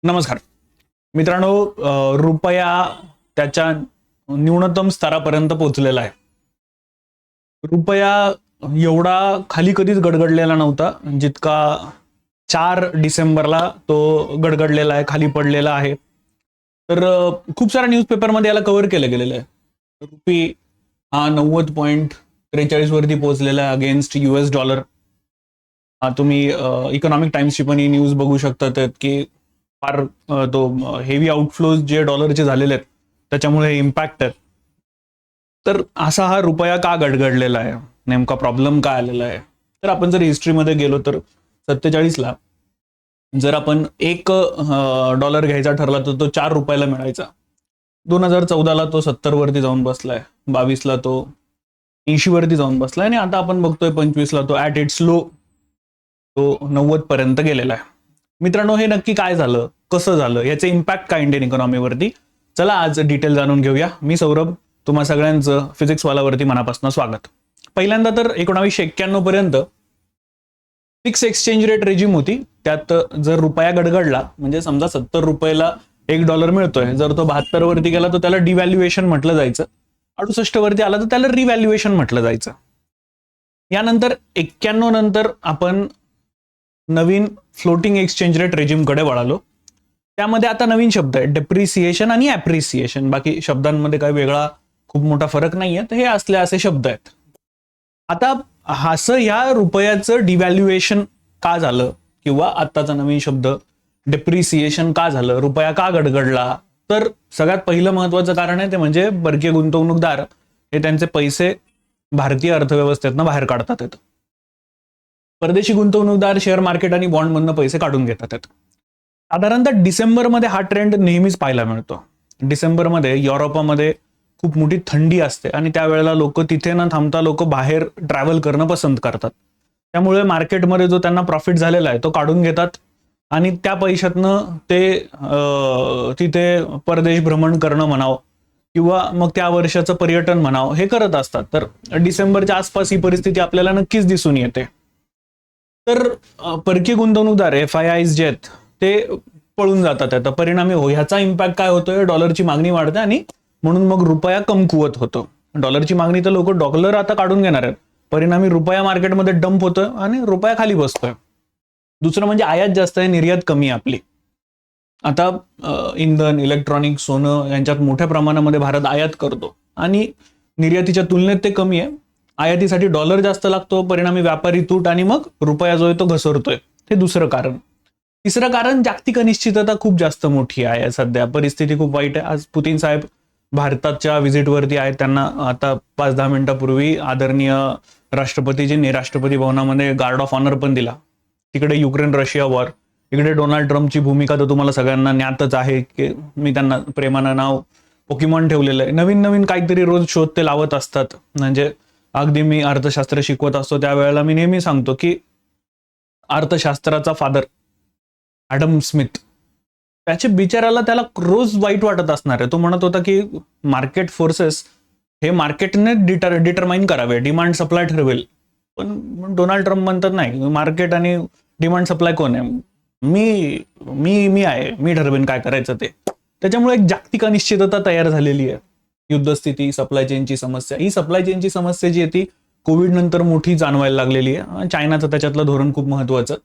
नमस्कार मित्रांनो, रुपया त्याच्या न्यूनतम स्तरापर्यंत पोहोचलेला आहे. रुपया एवढा खाली कधीच गडगडलेला नव्हता जितका 4 डिसेंबरला तो गडगडलेला आहे, खाली पडलेला आहे. तर खूप साऱ्या न्यूजपेपरमध्ये याला कव्हर केलं गेलेलं आहे. रुपी हा 90.43 वरती पोहोचलेला आहे अगेन्स्ट US डॉलर. तुम्ही इकॉनॉमिक टाइम्सची पण ही न्यूज बघू शकतात की फार तो हेवी आउटफ्लोज जे डॉलरचे झालेले आहेत त्याच्यामुळे इम्पॅक्ट आहे. तर असा हा रुपया का गडगडलेला आहे, नेमका प्रॉब्लेम काय आलेला आहे? तर आपण जर हिस्ट्रीमध्ये गेलो तर 47ला जर आपण $1 घ्यायचा ठरला तर तो 4 रुपयाला मिळायचा. 2014ला तो 70 वरती जाऊन बसलाय, 22ला तो 80 वरती जाऊन बसलाय आणि आता आपण बघतोय 25ला तो ॲट इट्स लो तो 90 पर्यंत गेलेला आहे. मित्रांनो, हे नक्की काय झालं, कसं झालं, याचे इम्पॅक्ट काय इंडियन इकॉनॉमीवरती? चला आज डिटेल जाणून घेऊया. मी सौरभ, तुम्हा सगळ्यांचं फिजिक्स वालावरती मनापासून स्वागत. पहिल्यांदा तर 1991 पर्यंत फिक्स एक्सचेंज रेट रेजिम होती. त्यात जर रुपया गडगडला म्हणजे समजा 70 रुपयाला $1 मिळतोय, जर तो 72 वरती गेला तर त्याला डिव्हॅल्युएशन म्हटलं जायचं. 68 वरती आला तर त्याला रिव्हॅल्युएशन म्हटलं जायचं. यानंतर 91 नंतर आपण नवीन फ्लोटिंग एक्सचेंज रेट रेजिमकडे वळालो. त्यामध्ये आता नवीन शब्द आहे डेप्रिसिएशन आणि ॲप्रिसिएशन. बाकी शब्दांमध्ये काही वेगळा खूप मोठा फरक नाहीये, तर हे असले असे शब्द आहेत. आता असं या रुपयाचं डिव्हॅल्युएशन का झालं किंवा आत्ताचा नवीन शब्द डेप्रिसिएशन का झालं, रुपया का गडगडला? तर सगळ्यात पहिलं महत्वाचं कारण आहे ते म्हणजे परकीय गुंतवणूकदार हे त्यांचे पैसे भारतीय अर्थव्यवस्थेतनं बाहेर काढतात आहेत. परदेशी गुंतवणूकदार शेअर मार्केट आणि बॉन्डमधनं पैसे काढून घेतात आहेत. साधारणतः डिसेंबरमध्ये हा ट्रेंड नेहमीच पाहायला मिळतो. डिसेंबरमध्ये युरोपामध्ये खूप मोठी थंडी असते आणि त्यावेळेला लोक तिथे न थांबता लोक बाहेर ट्रॅव्हल करणं पसंत करतात. त्यामुळे मार्केटमध्ये जो त्यांना प्रॉफिट झालेला आहे तो काढून घेतात आणि त्या पैशातनं ते तिथे परदेश भ्रमण करणं म्हणावं किंवा मग त्या वर्षाचं पर्यटन म्हणावं हे करत असतात. तर डिसेंबरच्या आसपास ही परिस्थिती आपल्याला नक्कीच दिसून येते. तर परकीय गुंतवणूकदार FIIs जे आहेत ते पळून जातात. आता परिणामी ह्याचा इम्पॅक्ट काय होतोय, डॉलरची मागणी वाढते आणि म्हणून मग रुपया कमकुवत होतो. डॉलरची मागणी तर लोक डॉलर आता काढून घेणार आहेत, परिणामी रुपया मार्केटमध्ये डंप होतोय आणि रुपया खाली बसतोय. दुसरं म्हणजे आयात जास्त आहे, निर्यात कमी आहे आपली. आता इंधन, इलेक्ट्रॉनिक, सोनं यांच्यात मोठ्या प्रमाणामध्ये भारत आयात करतो आणि निर्यातीच्या तुलनेत ते कमी आहे. आयातीसाठी डॉलर जास्त लागतो, परिणामी व्यापारी तूट आणि मग रुपया जो आहे तो घसरतोय. हे दुसरं कारण. तिसरं कारण जागतिक अनिश्चितता खूप जास्त मोठी आहे. सध्या परिस्थिती खूप वाईट आहे. आज पुतीन साहेब भारताच्या व्हिजिटवरती आहेत. त्यांना आता 5-10 मिनिटापूर्वी आदरणीय राष्ट्रपतीजींनी राष्ट्रपती भवनामध्ये गार्ड ऑफ ऑनर पण दिला. तिकडे युक्रेन रशिया वॉर, इकडे डोनाल्ड ट्रम्पची भूमिका तर तुम्हाला सगळ्यांना ज्ञातच आहे की मी त्यांना प्रेमानं नाव पोकेमॉन ठेवलेलं आहे. नवीन नवीन काहीतरी रोज शोध ते लावत असतात. म्हणजे अगदी मी अर्थशास्त्र शिकवत असतो त्यावेळेला मी नेहमी सांगतो की अर्थशास्त्राचा फादर ॲडम स्मिथ, त्याच्या बिचाराला त्याला रोज वाईट वाटत असणार आहे. तो म्हणत होता की मार्केट फोर्सेस हे मार्केटने डिटरमाइन करावे, डिमांड सप्लाय ठरवेल. पण डोनाल्ड ट्रम्प म्हणतात नाही, मार्केट आणि डिमांड सप्लाय कोण आहे? मी मी मी आहे, मी ठरवेन काय करायचं ते. त्याच्यामुळे एक जागतिक अनिश्चितता तयार झालेली आहे. युद्धस्थिती, सप्लाय चेनची समस्या. ही सप्लाय चेनची समस्या जी आहे ती कोविड नंतर मोठी जाणवायला लागलेली आहे. चायनाचं त्याच्यातलं धोरण खूप महत्वाचं.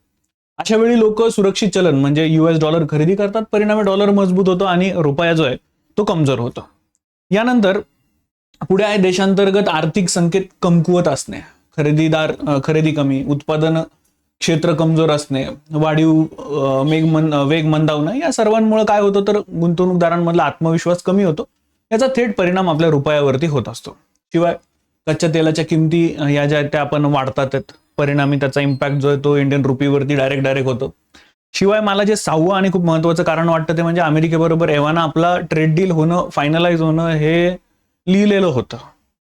अशा वेळी लोक सुरक्षित चलन म्हणजे US डॉलर खरेदी करतात, परिणामी डॉलर मजबूत होतो आणि रुपया जो आहे तो कमजोर होतो. यानंतर पुढे आहे देशांतर्गत आर्थिक संकेत कमकुवत असणे, खरेदी कमी, उत्पादन क्षेत्र कमजोर असणे, वाढीव वेग मंदावणं. या सर्वांमुळे काय होतं तर गुंतवणूकदारांमधला आत्मविश्वास कमी होतो. याचा थेट परिणाम आपल्या रुपयावरती होत असतो. शिवाय कच्च्या तेलाच्या किमती या ज्या त्या आपण वाढतात, परिणामी त्याचा इम्पॅक्ट जो आहे तो इंडियन रुपीवरती डायरेक्ट होतो. शिवाय मला जे 6वं आणि खूप महत्वाचं कारण वाटतं ते म्हणजे अमेरिकेबरोबर एव्हाना आपला ट्रेड डील होणं, फायनलाइज होणं हे लिहिलेलं होतं.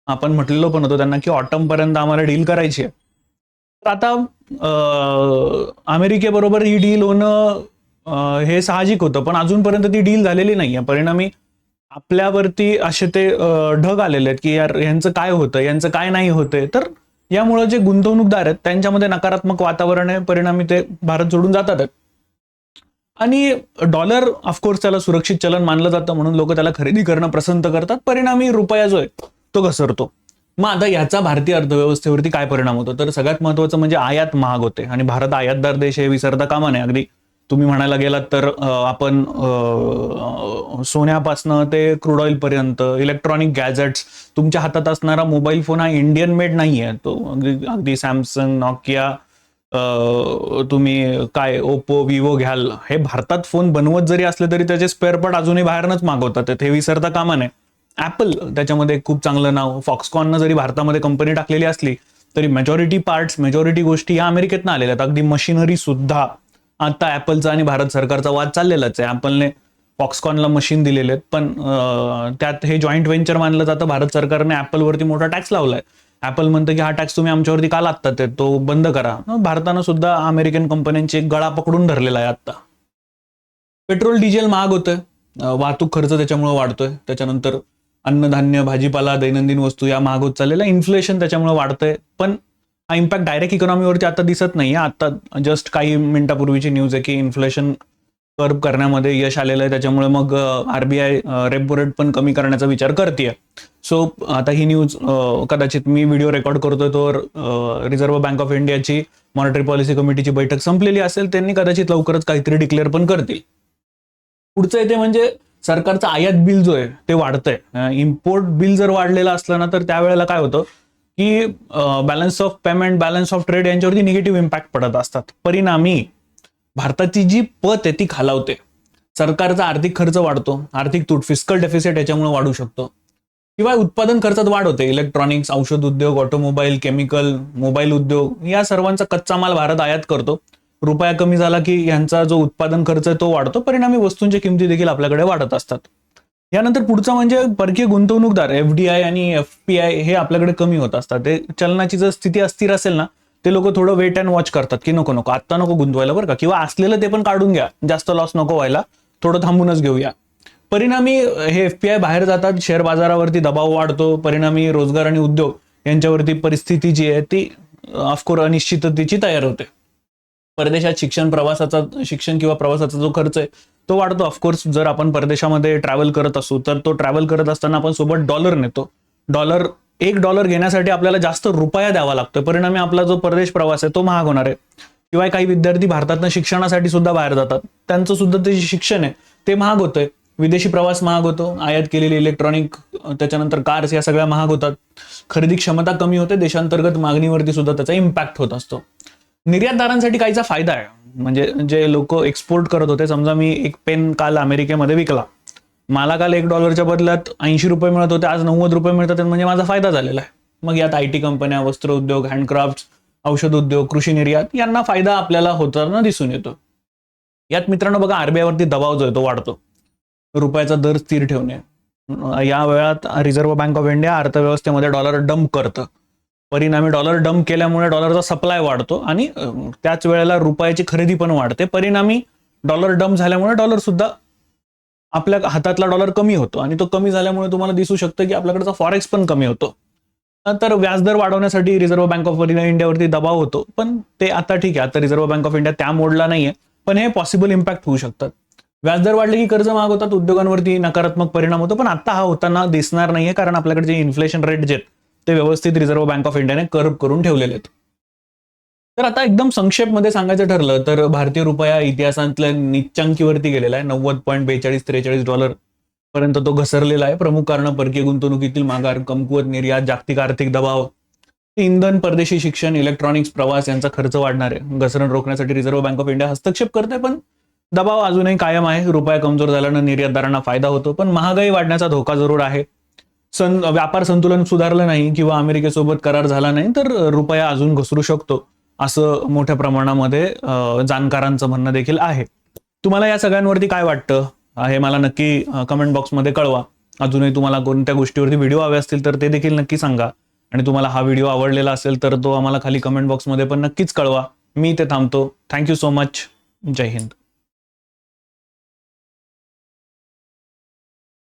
आपण म्हटलेलं पण होतं त्यांना की ऑटम पर्यंत आम्हाला डील करायची आहे. तर आता अमेरिकेबरोबर ही डील होणं हे साहजिक होतं, पण अजूनपर्यंत ती डील झालेली नाही आहे. परिणामी आपल्यावरती असे ते ढग आलेले आहेत की यार यांचं काय होतं, यांचं काय नाही होतंय. तर यामुळे जे गुंतवणूकदार आहेत त्यांच्यामध्ये नकारात्मक वातावरण आहे, परिणामी ते भारत सोडून जातात. आणि डॉलर ऑफकोर्स त्याला सुरक्षित चलन मानलं जातं, म्हणून लोक त्याला खरेदी करणं पसंत करतात. परिणामी रुपया जो आहे तो घसरतो. मग आता याचा भारतीय अर्थव्यवस्थेवरती काय परिणाम होतो, तर सगळ्यात महत्वाचं म्हणजे आयात महाग होते. आणि भारत आयातदार देश हे विसरता कामा नये. अगदी तुम्ही म्हणायला गेलात तर आपण सोन्यापासनं ते क्रूड ऑइल पर्यंत, इलेक्ट्रॉनिक गॅजेट्स, तुमच्या हातात असणारा मोबाईल फोन हा इंडियन मेड नाही आहे. तो अगदी सॅमसंग, नोकिया, तुम्ही काय ओप्पो, विवो घ्याल, हे भारतात फोन बनवत जरी असले तरी त्याचे स्पेअर पार्ट अजूनही बाहेरनच मागवतात. हे विसरता कामा नये. ऍपल त्याच्यामध्ये खूप चांगलं नाव, फॉक्सकॉननं जरी भारतामध्ये कंपनी टाकलेली असली तरी मेजॉरिटी पार्ट्स, मेजॉरिटी गोष्टी या अमेरिकेतनं आलेल्या आहेत. अगदी मशिनरी सुद्धा आता ऍपलचा आणि भारत सरकारचा वाद चाललेलाच आहे. ऍपलने फॉक्सकॉनला मशीन दिलेले आहेत, पण त्यात हे जॉईंट व्हेंचर मानलं जातं. भारत सरकारने ऍपलवरती मोठा टॅक्स लावलाय. ऍपल म्हणतं की हा टॅक्स तुम्ही आमच्यावरती का लादतात, तो बंद करा. भारतानं सुद्धा अमेरिकन कंपन्यांची एक गळा पकडून धरलेला आहे. आता पेट्रोल डिझेल महाग होतंय, वाहतूक खर्च त्याच्यामुळे वाढतोय. त्याच्यानंतर अन्नधान्य, भाजीपाला, दैनंदिन वस्तू या महाग होत चाललेल्या, इन्फ्लेशन त्याच्यामुळे वाढतंय. पण हा इम्पॅक्ट डायरेक्ट इकॉनॉमीवरती आता दिसत नाहीये. आता जस्ट काही मिनिटापूर्वीची न्यूज आहे की इन्फ्लेशन कर्ब करण्यामध्ये यश आलेलं आहे. त्याच्यामुळे मग आरबीआय रेपो रेट पण कमी करण्याचा विचार करतेय. सो आता ही न्यूज कदाचित मी व्हिडिओ रेकॉर्ड करतोय तर रिझर्व्ह बँक ऑफ इंडियाची मॉनिटरी पॉलिसी कमिटीची बैठक संपलेली असेल. त्यांनी कदाचित लवकरच काहीतरी डिक्लेअर पण करतील. पुढचं येते म्हणजे सरकारचं आयात बिल जो आहे ते वाढतंय. इम्पोर्ट बिल जर वाढलेलं असलं ना तर त्यावेळेला काय होतं की balance of payment, balance of trade यांच्यावरती निगेटिव्ह इम्पॅक्ट पडत असतात. परिणामी भारताची जी पत आहे ती खालावते. सरकारचा आर्थिक खर्च वाढतो, आर्थिक तूट, फिस्कल डेफिसिट याच्यामुळे वाढू शकतो. शिवाय उत्पादन खर्चात वाढ होते. इलेक्ट्रॉनिक्स, औषध उद्योग, ऑटोमोबाईल, केमिकल, मोबाईल उद्योग या सर्वांचा कच्चा माल भारत आयात करतो. रुपया कमी झाला की यांचा जो उत्पादन खर्च आहे तो वाढतो. परिणामी वस्तूंच्या किमती देखील आपल्याकडे वाढत असतात. यानंतर पुढचं म्हणजे परकीय गुंतवणूकदार, FDI आणि FPI हे आपल्याकडे कमी होत असतात. ते चलनाची जर स्थिती अस्थिर असेल ना, ते लोक थोडं वेट अँड वॉच करतात की नको नको आत्ता नको गुंतवायला बरं का, किंवा असलेलं ते पण काढून घ्या, जास्त लॉस नको व्हायला, थोडं थांबूनच घेऊया. परिणामी हे FPI बाहेर जातात, शेअर बाजारावरती दबाव वाढतो. परिणामी रोजगार आणि उद्योग यांच्यावरती परिस्थिती जी आहे ती ऑफकोर्स अनिश्चिततेची तयार होते. परदेशात शिक्षण किंवा प्रवासाचा जो खर्च आहे तो वाढतो. ऑफकोर्स जर आपण परदेशामध्ये ट्रॅव्हल करत असू तर तो ट्रॅव्हल करत असताना आपण सोबत डॉलर नेतो. $1 घेण्यासाठी आपल्याला जास्त रुपया द्यावा लागतोय. परिणामी आपला जो परदेश प्रवास आहे तो महाग होणार आहे. शिवाय काही विद्यार्थी भारतातनं शिक्षणासाठी सुद्धा बाहेर जातात, त्यांचं सुद्धा ते शिक्षण आहे ते महाग होतंय. विदेशी प्रवास महाग होतो. आयात केलेली इलेक्ट्रॉनिक, त्याच्यानंतर कार्स या सगळ्या महाग होतात. खरेदी क्षमता कमी होते. देशांतर्गत मागणीवरती सुद्धा त्याचा इम्पॅक्ट होत असतो. निर्यातदारांसाठी काहीचा फायदा आहे. म्हणजे जे लोक एक्सपोर्ट करत होते, समजा मी एक पेन काल अमेरिकेमध्ये विकला, मला काल $1 बदल्यात 80 रुपये मिळत होते, आज 90 रुपये मिळतात, म्हणजे माझा फायदा झालेला आहे. मग यात IT कंपन्या, वस्त्र उद्योग, हँडक्राफ्ट, औषध उद्योग, कृषी निर्यात यांना फायदा आपल्याला होताना दिसून येतो. यात मित्रांनो बघा, आरबीआयवरती दबाव जो आहे तो वाढतो. रुपयाचा दर स्थिर ठेवणे. या वेळात रिझर्व्ह बँक ऑफ इंडिया अर्थव्यवस्थेमध्ये डॉलर डंप करतं. परिणामी डॉलर डंप केल्यामुळे डॉलरचा सप्लाय वाढतो आणि त्याच वेळेला रुपयाची खरेदी पण वाढते. परिणामी डॉलर डंप झाल्यामुळे डॉलर सुद्धा, आपल्या हातातला डॉलर कमी होतो आणि तो कमी झाल्यामुळे तुम्हाला दिसू शकतं की आपल्याकडचा फॉरेक्स पण कमी होतो. तर व्याजदर वाढवण्यासाठी रिझर्व्ह बँक ऑफ इंडियावरती दबाव होतो, पण ते आता ठीक आहे, आता रिझर्व्ह बँक ऑफ इंडिया त्या मोडला नाहीये, पण हे पॉसिबल इम्पॅक्ट होऊ शकतात. व्याजदर वाढले की कर्ज महाग होतात, उद्योगांवरती नकारात्मक परिणाम होतो, पण आता हा होताना दिसणार नाहीये, कारण आपल्याकडे जे इन्फ्लेशन रेट जे ते व्यवस्थित रिझर्व्ह बँक ऑफ इंडियाने कर्व करून ठेवलेले आहेत. तर आता एकदम संक्षेपमध्ये सांगायचं ठरलं तर भारतीय रुपया इतिहासातल्या नीचांकीवरती गेलेला आहे. $90.42-43 पर्यंत तो घसरलेला आहे. प्रमुख कारण परकीय गुंतवणुकीतील माघार, कमकुवत निर्यात, जागतिक आर्थिक दबाव, इंधन, परदेशी शिक्षण, इलेक्ट्रॉनिक्स, प्रवास यांचा खर्च वाढणार आहे. घसरण रोखण्यासाठी रिझर्व्ह बँक ऑफ इंडिया हस्तक्षेप करते, पण दबाव अजूनही कायम आहे. रुपया कमजोर झाल्यानं निर्यातदारांना फायदा होतो, पण महागाई वाढण्याचा धोका जरूर आहे. व्यापार संतुलन सुधारलं नाही किंवा अमेरिकेसोबत करार झाला नाही तर रुपया अजून घसरू शकतो, असं मोठ्या प्रमाणामध्ये जाणकारांचं म्हणणं देखील आहे. तुम्हाला या सगळ्यांवरती काय वाटतं हे मला नक्की कमेंट बॉक्समध्ये कळवा. अजूनही तुम्हाला कोणत्या गोष्टीवरती व्हिडिओ हवे असतील तर ते देखील नक्की सांगा. आणि तुम्हाला हा व्हिडिओ आवडलेला असेल तर तो आम्हाला खाली कमेंट बॉक्समध्ये पण नक्कीच कळवा. मी ते थांबतो. Thank you so much. जय हिंद.